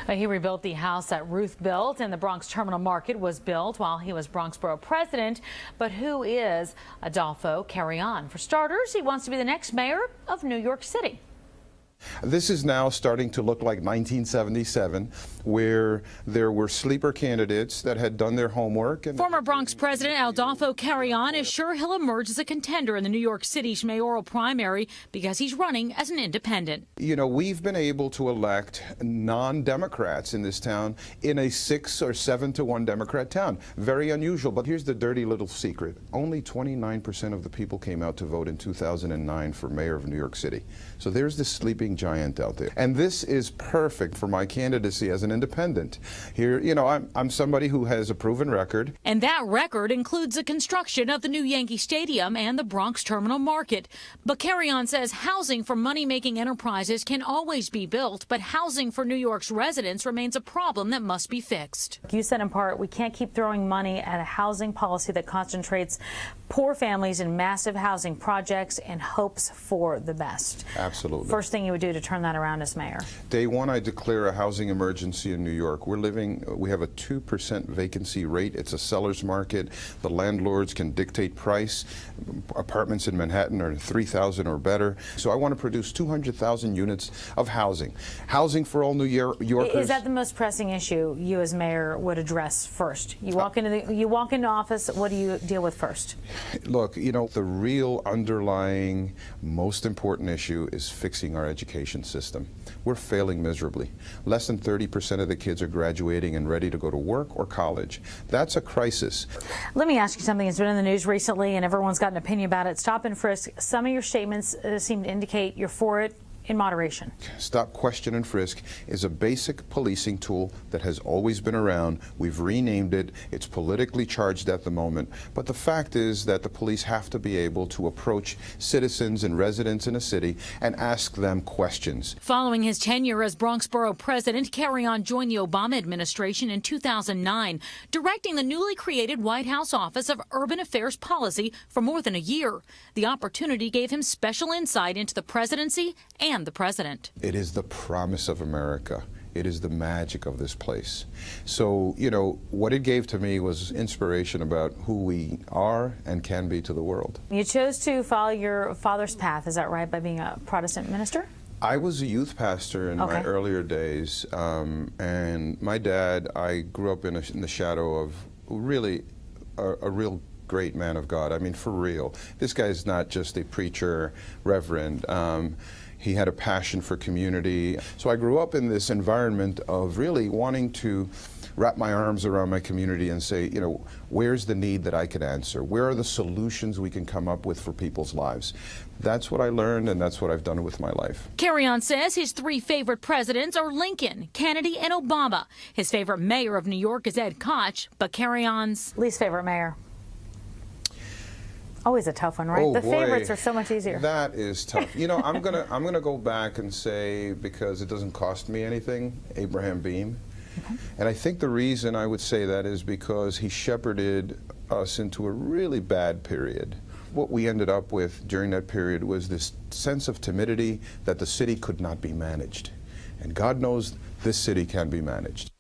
He rebuilt the house that Ruth built, and the Bronx Terminal Market was built while he was Bronx Borough President. But who is ADOLFO CARRIÓN? For starters, he wants to be the next mayor of New York City. This is now starting to look like 1977, where there were sleeper candidates that had done their homework. And former Bronx President ADOLFO CARRIÓN is sure he'll emerge as a contender in the New York City's mayoral primary because he's running as an independent. You know, we've been able to elect non-Democrats in this town in a 6 or 7 to 1 Democrat town. Very unusual, but here's the dirty little secret. Only 29% of the people came out to vote in 2009 for mayor of New York City. So there's this sleeping giant out there. And this is perfect for my candidacy as an independent. Here, you know, I'm somebody who has a proven record. And that record includes the construction of the new Yankee Stadium and the Bronx Terminal Market. But CARRIÓN says housing for money-making enterprises can always be built, but housing for New York's residents remains a problem that must be fixed. You said in part, we can't keep throwing money at a housing policy that concentrates poor families in massive housing projects and hopes for the best. Absolutely. First thing you would do to turn that around as mayor? Day one, I declare a housing emergency in New York. We have a 2% vacancy rate. It's a seller's market. The landlords can dictate price. Apartments in Manhattan are 3,000 or better. So I want to produce 200,000 units of housing. Housing for all New Yorkers. Is that the most pressing issue you as mayor would address first? You walk into office, what do you deal with first? Look, you know, the real underlying most important issue is fixing our education system. We're failing miserably. Less than 30% of the kids are graduating and ready to go to work or college. That's a crisis. Let me ask you something that's been in the news recently and everyone's got an opinion about it. Stop and frisk. Some of your statements seem to indicate you're for it in moderation. Stop, question, and frisk is a basic policing tool that has always been around. We've renamed it. It's politically charged at the moment. But the fact is that the police have to be able to approach citizens and residents in a city and ask them questions. Following his tenure as Bronx Borough President, CARRIÓN joined the Obama administration in 2009, directing the newly created White House Office of Urban Affairs Policy for more than a year. The opportunity gave him special insight into the presidency and the president. It is the promise of America. It is the magic of this place. So, you know, what it gave to me was inspiration about who we are and can be to the world. You chose to follow your father's path, is that right, by being a Protestant minister? I was a youth pastor in my earlier days, and my dad, I grew up in the shadow of really a real great man of God. I mean, for real. This guy's not just a preacher, reverend. He had a passion for community. So I grew up in this environment of really wanting to wrap my arms around my community and say, you know, where's the need that I could answer? Where are the solutions we can come up with for people's lives? That's what I learned, and that's what I've done with my life. CARRIÓN says his 3 favorite presidents are Lincoln, Kennedy, and Obama. His favorite mayor of New York is Ed Koch, but CARRIÓN's least favorite mayor. Always a tough one, right? Oh, the boy. favorites are so much easier. That is tough. You know, I'm gonna go back and say, because it doesn't cost me anything, Abraham Beam. And I think the reason I would say that is because he shepherded us into a really bad period. What we ended up with during that period was this sense of timidity that the city could not be managed. And God knows this city can be managed.